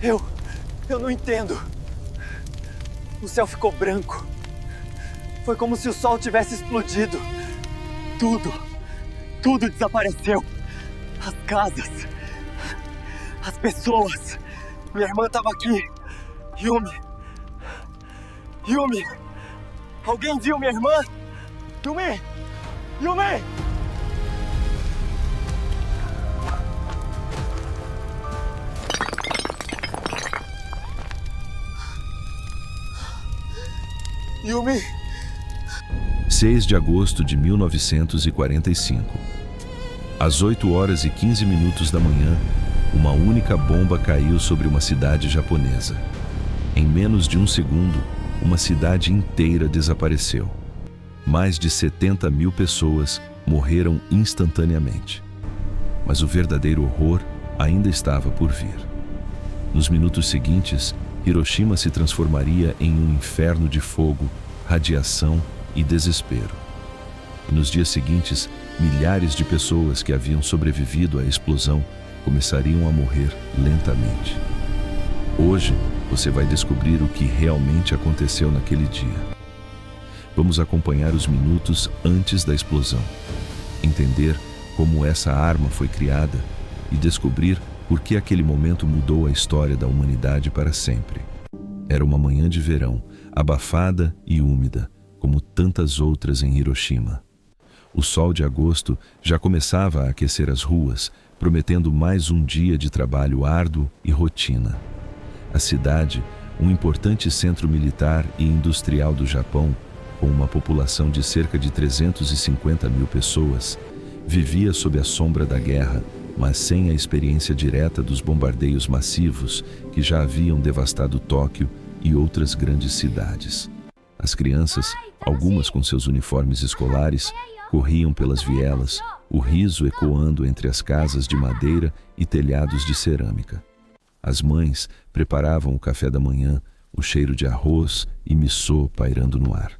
Eu... eu não entendo. O céu ficou branco. Foi como se o sol tivesse explodido. Tudo desapareceu. As casas, as pessoas. Minha irmã estava aqui. Yumi! Alguém viu minha irmã? Yumi! Yumi! 6 de agosto de 1945. Às 8h15 da manhã, uma única bomba caiu sobre uma cidade japonesa. Em menos de um segundo, uma cidade inteira desapareceu. Mais de 70 mil pessoas morreram instantaneamente. Mas o verdadeiro horror ainda estava por vir. Nos minutos seguintes, Hiroshima se transformaria em um inferno de fogo, radiação e desespero. E nos dias seguintes, milhares de pessoas que haviam sobrevivido à explosão começariam a morrer lentamente. Hoje, você vai descobrir o que realmente aconteceu naquele dia. Vamos acompanhar os minutos antes da explosão, entender como essa arma foi criada e descobrir por que aquele momento mudou a história da humanidade para sempre. Era uma manhã de verão, abafada e úmida, como tantas outras em Hiroshima. O sol de agosto já começava a aquecer as ruas, prometendo mais um dia de trabalho árduo e rotina. A cidade, um importante centro militar e industrial do Japão, com uma população de cerca de 350 mil pessoas, vivia sob a sombra da guerra, mas sem a experiência direta dos bombardeios massivos que já haviam devastado Tóquio e outras grandes cidades. As crianças, algumas com seus uniformes escolares, corriam pelas vielas, o riso ecoando entre as casas de madeira e telhados de cerâmica. As mães preparavam o café da manhã, o cheiro de arroz e missô pairando no ar.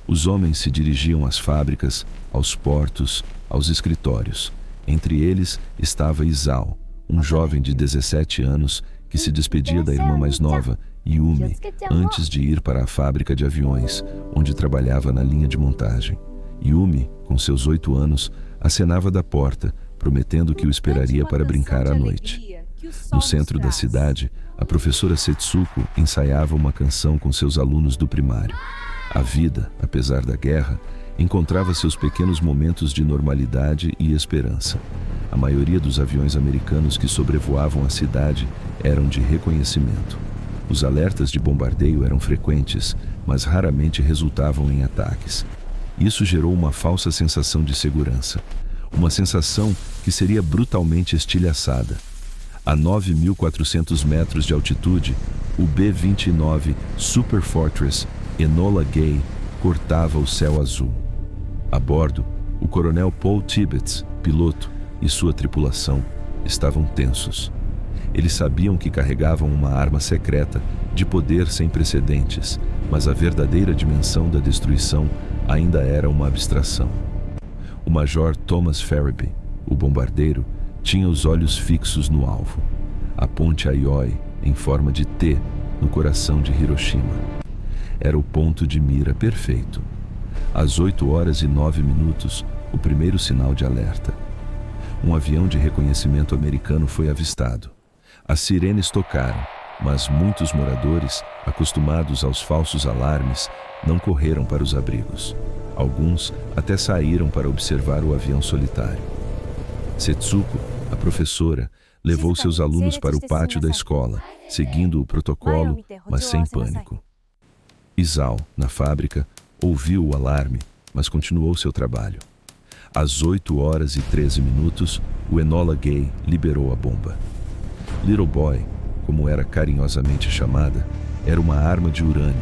Os homens se dirigiam às fábricas, aos portos, aos escritórios. Entre eles estava Isao, um jovem de 17 anos que se despedia da irmã mais nova, Yumi, antes de ir para a fábrica de aviões, onde trabalhava na linha de montagem. Yumi, com seus 8 anos, acenava da porta, prometendo que o esperaria para brincar à noite. No centro da cidade, a professora Setsuko ensaiava uma canção com seus alunos do primário. A vida, apesar da guerra, encontrava seus pequenos momentos de normalidade e esperança. A maioria dos aviões americanos que sobrevoavam a cidade eram de reconhecimento. Os alertas de bombardeio eram frequentes, mas raramente resultavam em ataques. Isso gerou uma falsa sensação de segurança. Uma sensação que seria brutalmente estilhaçada. A 9.400 metros de altitude, o B-29 Super Fortress Enola Gay cortava o céu azul. A bordo, o coronel Paul Tibbets, piloto, e sua tripulação estavam tensos. Eles sabiam que carregavam uma arma secreta de poder sem precedentes, mas a verdadeira dimensão da destruição ainda era uma abstração. O major Thomas Farraby, o bombardeiro, tinha os olhos fixos no alvo, a ponte Aioi, em forma de T, no coração de Hiroshima. Era o ponto de mira perfeito. Às 8h09, o primeiro sinal de alerta. Um avião de reconhecimento americano foi avistado. As sirenes tocaram, mas muitos moradores, acostumados aos falsos alarmes, não correram para os abrigos. Alguns até saíram para observar o avião solitário. Setsuko, a professora, levou seus alunos para o pátio da escola, seguindo o protocolo, mas sem pânico. Isao, na fábrica, ouviu o alarme, mas continuou seu trabalho. Às 8h13, o Enola Gay liberou a bomba. Little Boy, como era carinhosamente chamada, era uma arma de urânio,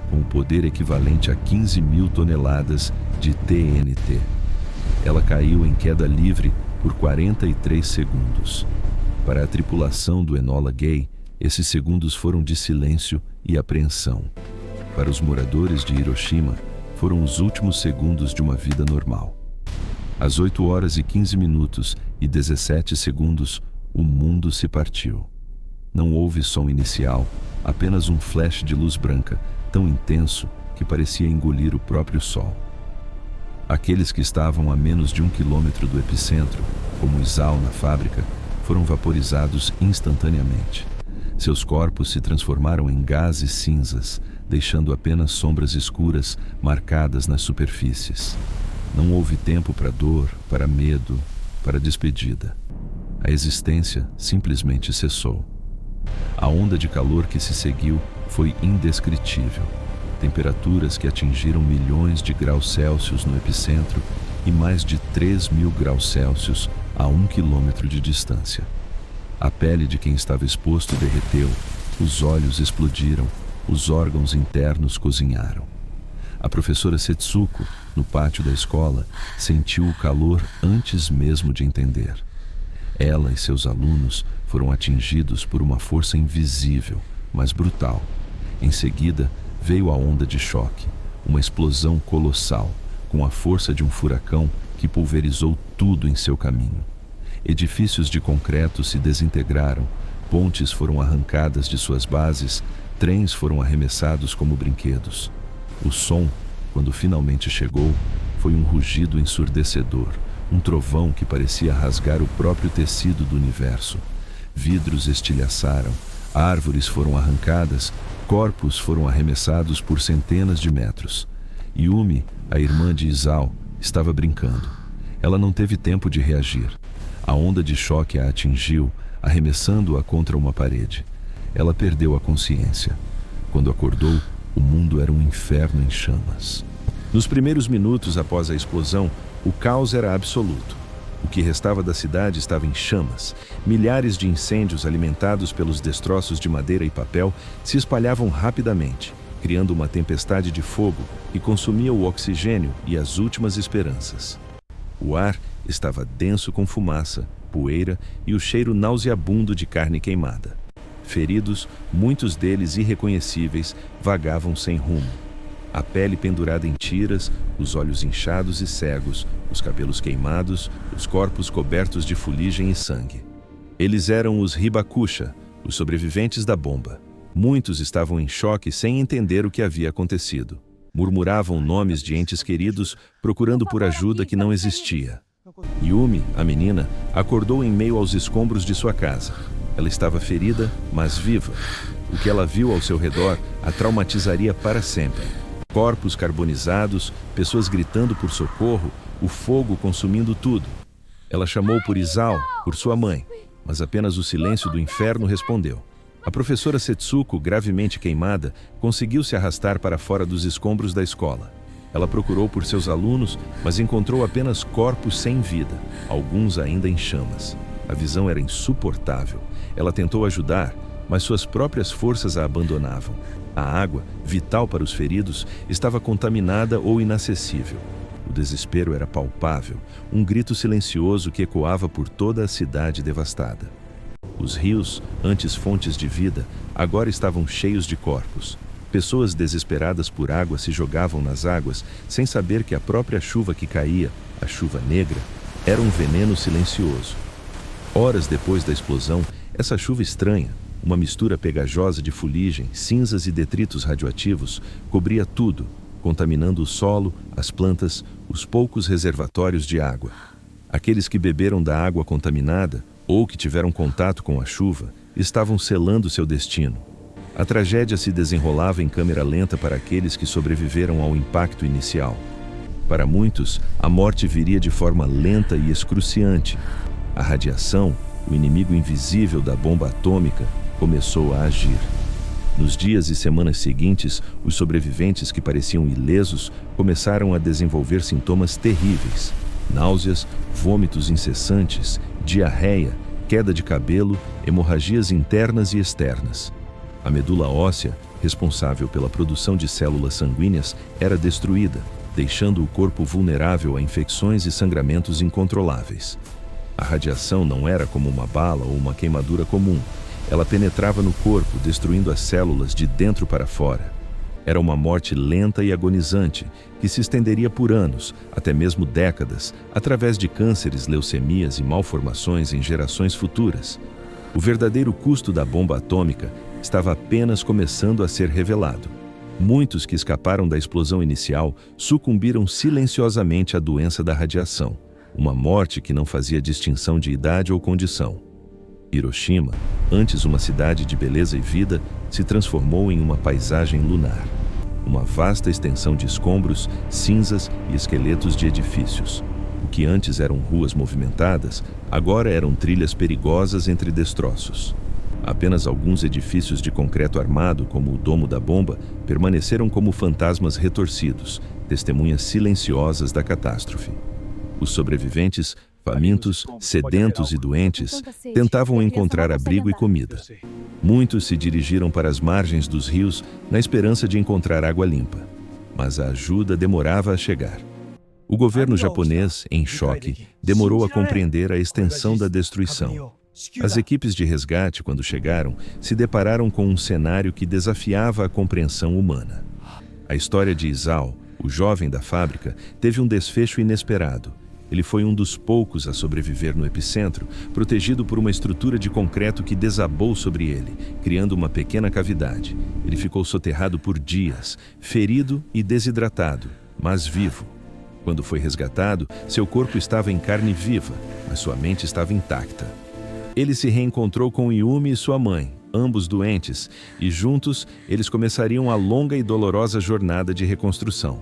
com um poder equivalente a 15.000 toneladas de TNT. Ela caiu em queda livre por 43 segundos. Para a tripulação do Enola Gay, esses segundos foram de silêncio e apreensão. Para os moradores de Hiroshima, foram os últimos segundos de uma vida normal. Às 8h15 e 17 segundos, o mundo se partiu. Não houve som inicial, apenas um flash de luz branca, tão intenso que parecia engolir o próprio sol. Aqueles que estavam a menos de 1 quilômetro do epicentro, como Isao na fábrica, foram vaporizados instantaneamente. Seus corpos se transformaram em gases cinzas, deixando apenas sombras escuras marcadas nas superfícies. Não houve tempo para dor, para medo, para despedida. A existência simplesmente cessou. A onda de calor que se seguiu foi indescritível. Temperaturas que atingiram milhões de graus Celsius no epicentro e mais de 3.000 graus Celsius a 1 quilômetro de distância. A pele de quem estava exposto derreteu, os olhos explodiram, os órgãos internos cozinharam. A professora Setsuko, no pátio da escola, sentiu o calor antes mesmo de entender. Ela e seus alunos foram atingidos por uma força invisível, mas brutal. Em seguida, veio a onda de choque, uma explosão colossal, com a força de um furacão que pulverizou tudo em seu caminho. Edifícios de concreto se desintegraram, pontes foram arrancadas de suas bases, trens foram arremessados como brinquedos. O som, quando finalmente chegou, foi um rugido ensurdecedor, um trovão que parecia rasgar o próprio tecido do universo. Vidros estilhaçaram, árvores foram arrancadas, corpos foram arremessados por centenas de metros. Yumi, a irmã de Isao, estava brincando. Ela não teve tempo de reagir. A onda de choque a atingiu, arremessando-a contra uma parede. Ela perdeu a consciência. Quando acordou, o mundo era um inferno em chamas. Nos primeiros minutos após a explosão, o caos era absoluto. O que restava da cidade estava em chamas. Milhares de incêndios alimentados pelos destroços de madeira e papel se espalhavam rapidamente, criando uma tempestade de fogo que consumia o oxigênio e as últimas esperanças. O ar estava denso com fumaça, poeira e o cheiro nauseabundo de carne queimada. Feridos, muitos deles irreconhecíveis, vagavam sem rumo. A pele pendurada em tiras, os olhos inchados e cegos, os cabelos queimados, os corpos cobertos de fuligem e sangue. Eles eram os Hibakusha, os sobreviventes da bomba. Muitos estavam em choque sem entender o que havia acontecido. Murmuravam nomes de entes queridos, procurando por ajuda que não existia. Yumi, a menina, acordou em meio aos escombros de sua casa. Ela estava ferida, mas viva. O que ela viu ao seu redor a traumatizaria para sempre. Corpos carbonizados, pessoas gritando por socorro, o fogo consumindo tudo. Ela chamou por Isao, por sua mãe, mas apenas o silêncio do inferno respondeu. A professora Setsuko, gravemente queimada, conseguiu se arrastar para fora dos escombros da escola. Ela procurou por seus alunos, mas encontrou apenas corpos sem vida, alguns ainda em chamas. A visão era insuportável. Ela tentou ajudar, mas suas próprias forças a abandonavam. A água, vital para os feridos, estava contaminada ou inacessível. O desespero era palpável, um grito silencioso que ecoava por toda a cidade devastada. Os rios, antes fontes de vida, agora estavam cheios de corpos. Pessoas desesperadas por água se jogavam nas águas sem saber que a própria chuva que caía, a chuva negra, era um veneno silencioso. Horas depois da explosão, essa chuva estranha, uma mistura pegajosa de fuligem, cinzas e detritos radioativos, cobria tudo, contaminando o solo, as plantas, os poucos reservatórios de água. Aqueles que beberam da água contaminada, ou que tiveram contato com a chuva, estavam selando seu destino. A tragédia se desenrolava em câmera lenta para aqueles que sobreviveram ao impacto inicial. Para muitos, a morte viria de forma lenta e excruciante. A radiação, o inimigo invisível da bomba atômica, começou a agir. Nos dias e semanas seguintes, os sobreviventes que pareciam ilesos começaram a desenvolver sintomas terríveis: náuseas, vômitos incessantes, diarreia, queda de cabelo, hemorragias internas e externas. A medula óssea, responsável pela produção de células sanguíneas, era destruída, deixando o corpo vulnerável a infecções e sangramentos incontroláveis. A radiação não era como uma bala ou uma queimadura comum. Ela penetrava no corpo, destruindo as células de dentro para fora. Era uma morte lenta e agonizante, que se estenderia por anos, até mesmo décadas, através de cânceres, leucemias e malformações em gerações futuras. O verdadeiro custo da bomba atômica estava apenas começando a ser revelado. Muitos que escaparam da explosão inicial sucumbiram silenciosamente à doença da radiação, uma morte que não fazia distinção de idade ou condição. Hiroshima, antes uma cidade de beleza e vida, se transformou em uma paisagem lunar. Uma vasta extensão de escombros, cinzas e esqueletos de edifícios. O que antes eram ruas movimentadas, agora eram trilhas perigosas entre destroços. Apenas alguns edifícios de concreto armado, como o domo da bomba, permaneceram como fantasmas retorcidos, testemunhas silenciosas da catástrofe. Os sobreviventes, famintos, sedentos e doentes, tentavam encontrar abrigo e comida. Muitos se dirigiram para as margens dos rios na esperança de encontrar água limpa, mas a ajuda demorava a chegar. O governo japonês, em choque, demorou a compreender a extensão da destruição. As equipes de resgate, quando chegaram, se depararam com um cenário que desafiava a compreensão humana. A história de Isao, o jovem da fábrica, teve um desfecho inesperado. Ele foi um dos poucos a sobreviver no epicentro, protegido por uma estrutura de concreto que desabou sobre ele, criando uma pequena cavidade. Ele ficou soterrado por dias, ferido e desidratado, mas vivo. Quando foi resgatado, seu corpo estava em carne viva, mas sua mente estava intacta. Ele se reencontrou com Yumi e sua mãe, ambos doentes, e juntos eles começariam a longa e dolorosa jornada de reconstrução.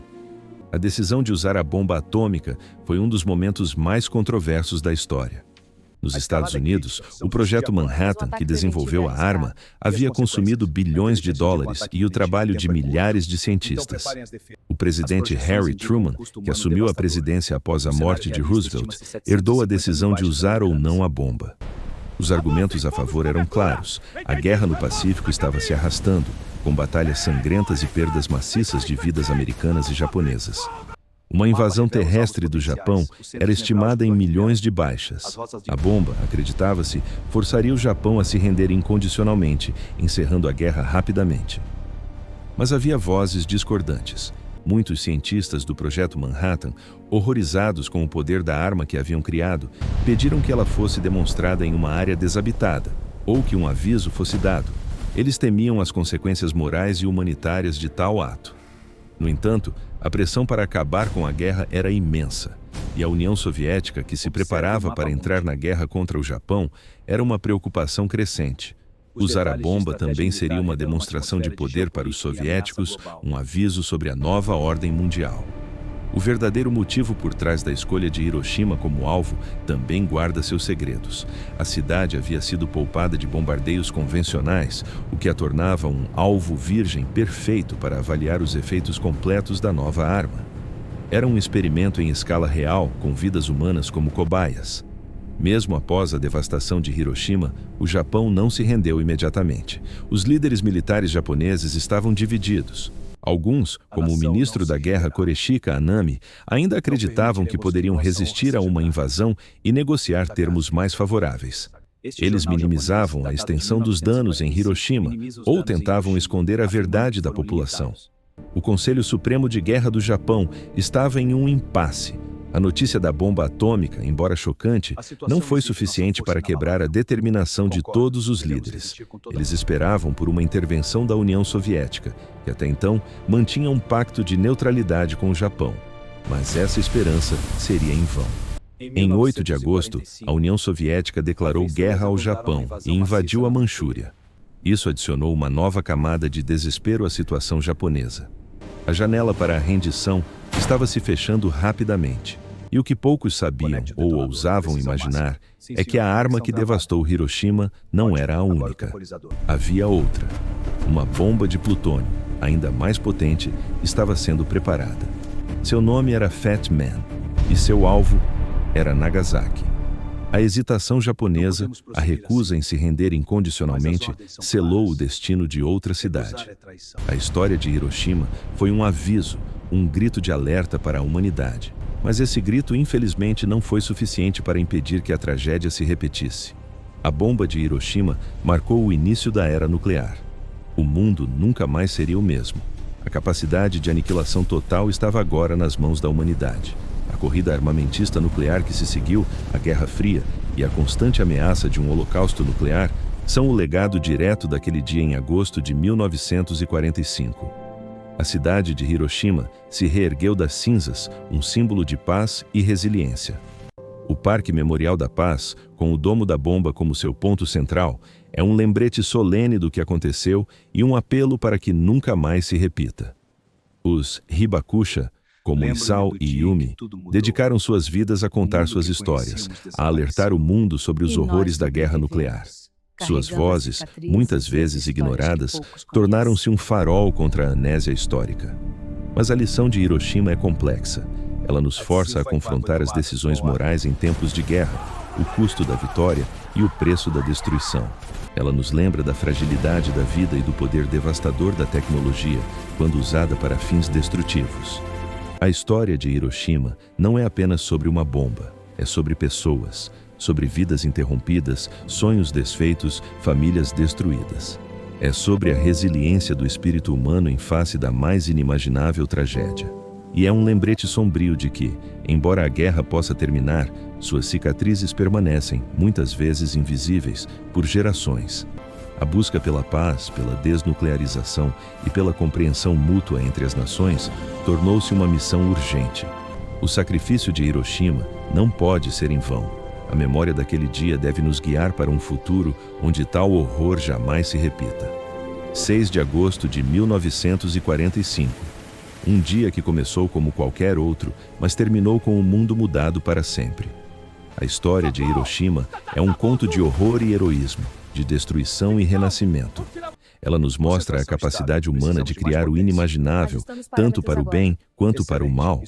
A decisão de usar a bomba atômica foi um dos momentos mais controversos da história. Nos Estados Unidos, o projeto Manhattan, que desenvolveu a arma, havia consumido bilhões de dólares e o trabalho de milhares de cientistas. O presidente Harry Truman, que assumiu a presidência após a morte de Roosevelt, herdou a decisão de usar ou não a bomba. Os argumentos a favor eram claros. A guerra no Pacífico estava se arrastando, com batalhas sangrentas e perdas maciças de vidas americanas e japonesas. Uma invasão terrestre do Japão era estimada em milhões de baixas. A bomba, acreditava-se, forçaria o Japão a se render incondicionalmente, encerrando a guerra rapidamente. Mas havia vozes discordantes. Muitos cientistas do projeto Manhattan, horrorizados com o poder da arma que haviam criado, pediram que ela fosse demonstrada em uma área desabitada, ou que um aviso fosse dado. Eles temiam as consequências morais e humanitárias de tal ato. No entanto, a pressão para acabar com a guerra era imensa, e a União Soviética, que se preparava para entrar na guerra contra o Japão, era uma preocupação crescente. Usar a bomba também seria uma demonstração de poder para os soviéticos, um aviso sobre a nova ordem mundial. O verdadeiro motivo por trás da escolha de Hiroshima como alvo também guarda seus segredos. A cidade havia sido poupada de bombardeios convencionais, o que a tornava um alvo virgem perfeito para avaliar os efeitos completos da nova arma. Era um experimento em escala real, com vidas humanas como cobaias. Mesmo após a devastação de Hiroshima, o Japão não se rendeu imediatamente. Os líderes militares japoneses estavam divididos. Alguns, como o ministro da Guerra Koreshika Anami, ainda acreditavam que poderiam resistir a uma invasão e negociar termos mais favoráveis. Eles minimizavam a extensão dos danos em Hiroshima ou tentavam esconder a verdade da população. O Conselho Supremo de Guerra do Japão estava em um impasse. A notícia da bomba atômica, embora chocante, não foi suficiente para quebrar a determinação de todos os líderes. Eles esperavam por uma intervenção da União Soviética, que até então mantinha um pacto de neutralidade com o Japão. Mas essa esperança seria em vão. Em 8 de agosto, a União Soviética declarou guerra ao Japão e invadiu a Manchúria. Isso adicionou uma nova camada de desespero à situação japonesa. A janela para a rendição estava se fechando rapidamente. E o que poucos sabiam ou ousavam imaginar é que a arma que devastou Hiroshima não era a única. Havia outra. Uma bomba de plutônio, ainda mais potente, estava sendo preparada. Seu nome era Fat Man e seu alvo era Nagasaki. A hesitação japonesa, a recusa em se render incondicionalmente, selou o destino de outra cidade. A história de Hiroshima foi um aviso, um grito de alerta para a humanidade. Mas esse grito, infelizmente, não foi suficiente para impedir que a tragédia se repetisse. A bomba de Hiroshima marcou o início da era nuclear. O mundo nunca mais seria o mesmo. A capacidade de aniquilação total estava agora nas mãos da humanidade. A corrida armamentista nuclear que se seguiu, a Guerra Fria e a constante ameaça de um holocausto nuclear são o legado direto daquele dia em agosto de 1945. A cidade de Hiroshima se reergueu das cinzas, um símbolo de paz e resiliência. O Parque Memorial da Paz, com o domo da bomba como seu ponto central, é um lembrete solene do que aconteceu e um apelo para que nunca mais se repita. Os Hibakusha, como Isao e Yumi, dedicaram suas vidas a contar suas histórias, a alertar o mundo sobre os horrores da guerra nuclear. Suas vozes, muitas vezes ignoradas, tornaram-se um farol contra a amnésia histórica. Mas a lição de Hiroshima é complexa. Ela nos força a confrontar as decisões morais em tempos de guerra, o custo da vitória e o preço da destruição. Ela nos lembra da fragilidade da vida e do poder devastador da tecnologia quando usada para fins destrutivos. A história de Hiroshima não é apenas sobre uma bomba, é sobre pessoas, sobre vidas interrompidas, sonhos desfeitos, famílias destruídas. É sobre a resiliência do espírito humano em face da mais inimaginável tragédia. E é um lembrete sombrio de que, embora a guerra possa terminar, suas cicatrizes permanecem, muitas vezes invisíveis, por gerações. A busca pela paz, pela desnuclearização e pela compreensão mútua entre as nações tornou-se uma missão urgente. O sacrifício de Hiroshima não pode ser em vão. A memória daquele dia deve nos guiar para um futuro onde tal horror jamais se repita. 6 de agosto de 1945. Um dia que começou como qualquer outro, mas terminou com o mundo mudado para sempre. A história de Hiroshima é um conto de horror e heroísmo, de destruição e renascimento. Ela nos mostra a capacidade humana de criar o inimaginável, tanto para o bem quanto para o mal,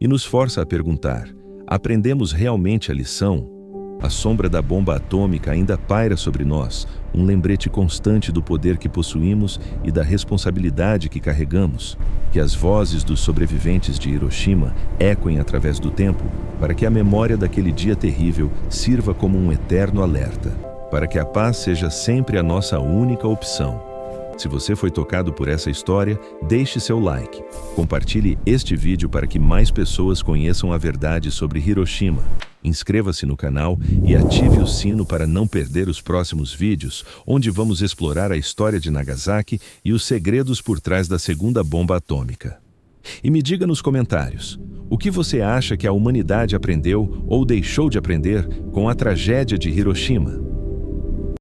e nos força a perguntar: aprendemos realmente a lição? A sombra da bomba atômica ainda paira sobre nós, um lembrete constante do poder que possuímos e da responsabilidade que carregamos. Que as vozes dos sobreviventes de Hiroshima ecoem através do tempo, para que a memória daquele dia terrível sirva como um eterno alerta, para que a paz seja sempre a nossa única opção. Se você foi tocado por essa história, deixe seu like. Compartilhe este vídeo para que mais pessoas conheçam a verdade sobre Hiroshima. Inscreva-se no canal e ative o sino para não perder os próximos vídeos, onde vamos explorar a história de Nagasaki e os segredos por trás da segunda bomba atômica. E me diga nos comentários, o que você acha que a humanidade aprendeu ou deixou de aprender com a tragédia de Hiroshima?